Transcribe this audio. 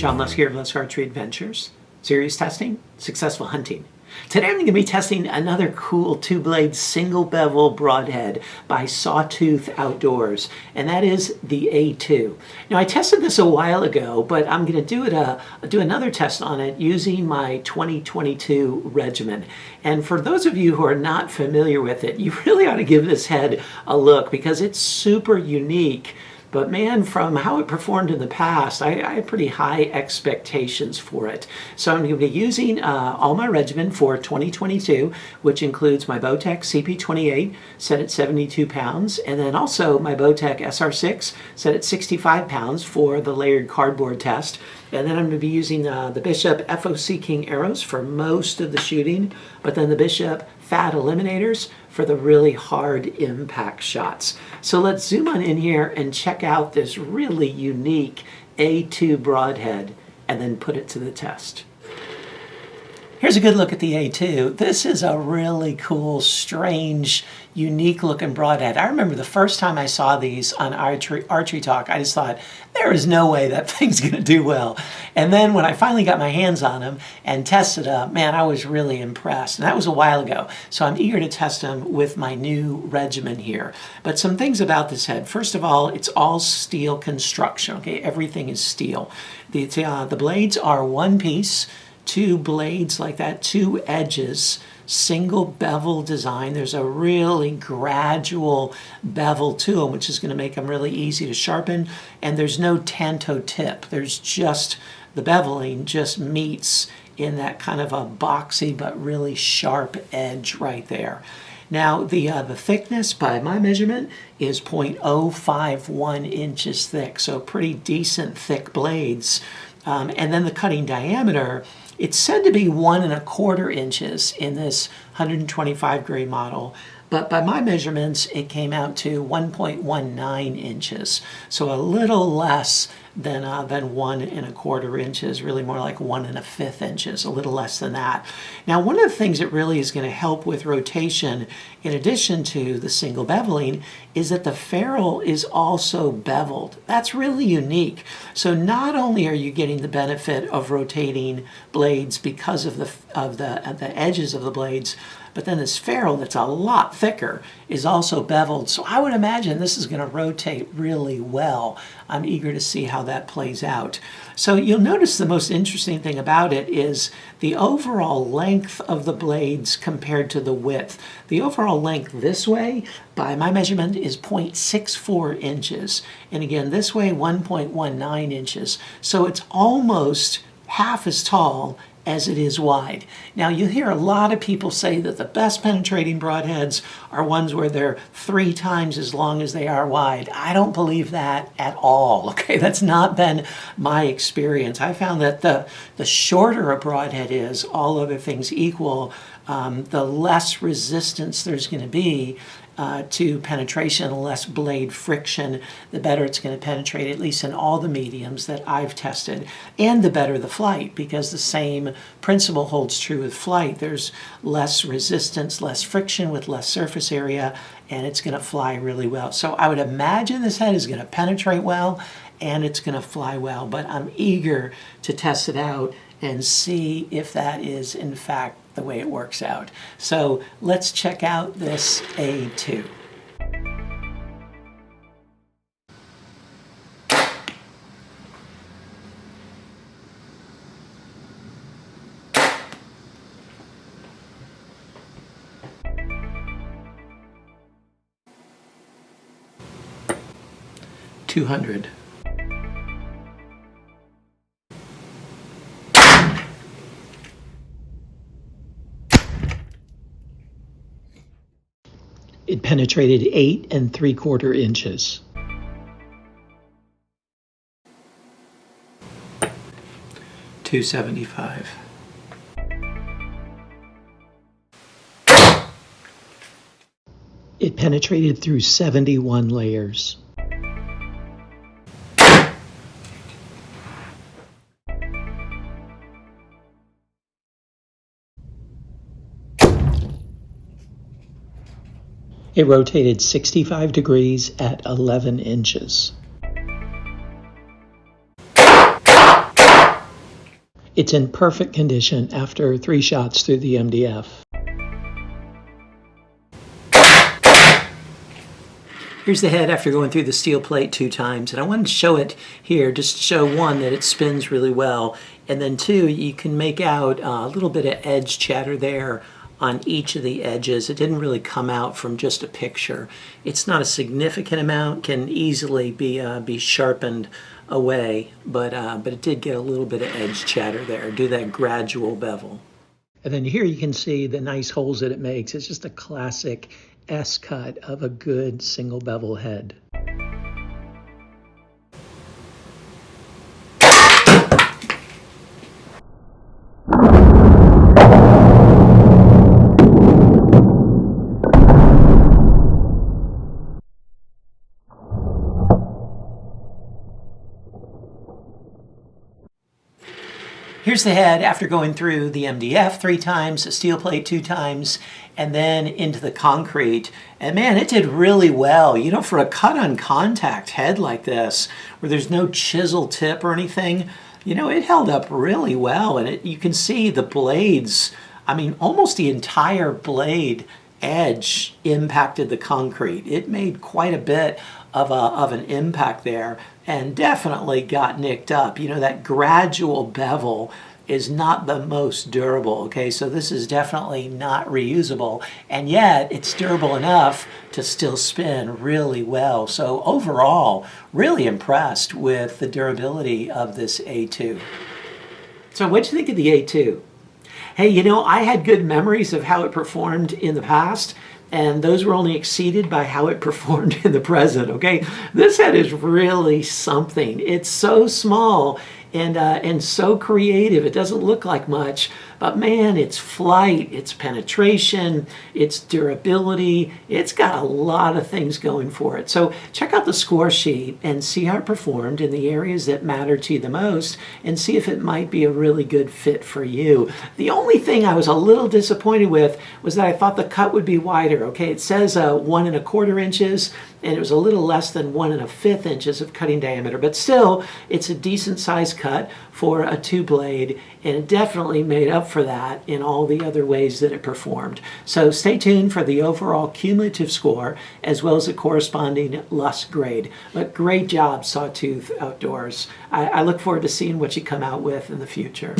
John Lusk here of Lusk Archery Adventures. Serious testing, successful hunting. Today I'm going to be testing another cool two-blade single bevel broadhead by Sawtooth Outdoors, and that is the A2. Now I tested this a while ago, but I'm going to do another test on it using my 2022 regimen. And for those of you who are not familiar with it, you really ought to give this head a look because it's super unique. But man, from how it performed in the past, I had pretty high expectations for it. So I'm going to be using all my regimen for 2022, which includes my Bowtech CP28 set at 72 pounds, and then also my Bowtech SR6 set at 65 pounds for the layered cardboard test. And then I'm going to be using the Bishop FOC King arrows for most of the shooting, but then the Bishop Fat Eliminators for the really hard impact shots. So let's zoom on in here and check out this really unique A2 broadhead and then put it to the test. Here's a good look at the A2. This is a really cool, strange, unique looking broadhead. I remember the first time I saw these on Archery Talk, I just thought, there is no way that thing's gonna do well. And then when I finally got my hands on them and tested them, man, I was really impressed. And that was a while ago. So I'm eager to test them with my new regimen here. But some things about this head. First of all, it's all steel construction, okay? Everything is steel. The blades are one piece, two blades like that, two edges, single bevel design. There's a really gradual bevel to them, which is going to make them really easy to sharpen. And there's no tanto tip. There's just, the beveling just meets in that kind of a boxy but really sharp edge right there. Now the thickness by my measurement is 0.051 inches thick, so pretty decent thick blades. And then the cutting diameter, it's said to be 1¼ inches in this 125 grade model, but by my measurements, it came out to 1.19 inches. So a little less than 1¼ inches, really more like 1⁵ inches, a little less than that. Now, one of the things that really is going to help with rotation, in addition to the single beveling, is that the ferrule is also beveled. That's really unique. So not only are you getting the benefit of rotating blades because of the edges of the blades, but then this ferrule that's a lot thicker is also beveled. So I would imagine this is going to rotate really well. I'm eager to see how that plays out. So you'll notice the most interesting thing about it is the overall length of the blades compared to the width. The overall length this way, by my measurement, is 0.64 inches. And again, this way, 1.19 inches. So it's almost half as tall as it is wide. Now you hear a lot of people say that the best penetrating broadheads are ones where they're 3 times as long as they are wide. I don't believe that at all, okay? That's not been my experience. I found that the shorter a broadhead is, all other things equal, the less resistance there's gonna be to penetration, less blade friction, the better it's going to penetrate, at least in all the mediums that I've tested, and the better the flight, because the same principle holds true with flight. There's less resistance, less friction with less surface area, and it's going to fly really well. So I would imagine this head is going to penetrate well, and it's going to fly well, but I'm eager to test it out and see if that is in fact the way it works out. So let's check out this A2. $200. It penetrated 8¾ inches. $275. It penetrated through 71 layers. It rotated 65 degrees at 11 inches. It's in perfect condition after 3 shots through the MDF. Here's the head after going through the steel plate 2 times, and I wanted to show it here just to show, 1, that it spins really well, and then 2, you can make out a little bit of edge chatter there on each of the edges. It didn't really come out from just a picture. It's not a significant amount, can easily be sharpened away, but it did get a little bit of edge chatter there, do that gradual bevel. And then here you can see the nice holes that it makes. It's just a classic S-cut of a good single bevel head. Here's the head after going through the MDF 3 times, a steel plate 2 times, and then into the concrete. And man, it did really well. You know, for a cut-on-contact head like this, where there's no chisel tip or anything, you know, it held up really well. And you can see the blades, I mean, almost the entire blade edge impacted the concrete. It made quite a bit of an impact there, and definitely got nicked up. You know, that gradual bevel is not the most durable, okay? So this is definitely not reusable, and yet it's durable enough to still spin really well. So overall, really impressed with the durability of this A2. So what'd you think of the A2? Hey, you know, I had good memories of how it performed in the past, and those were only exceeded by how it performed in the present, okay? This head is really something. It's so small and so creative. It doesn't look like much, but man, its flight, its penetration, its durability, it's got a lot of things going for it. So check out the score sheet and see how it performed in the areas that matter to you the most, and see if it might be a really good fit for you. The only thing I was a little disappointed with was that I thought the cut would be wider, okay? It says 1 1/4 inches, and it was a little less than 1 1/5 inches of cutting diameter, but still, it's a decent size cut for a 2-blade, and it definitely made up for that in all the other ways that it performed. So stay tuned for the overall cumulative score, as well as the corresponding lust grade. But great job, Sawtooth Outdoors. I look forward to seeing what you come out with in the future.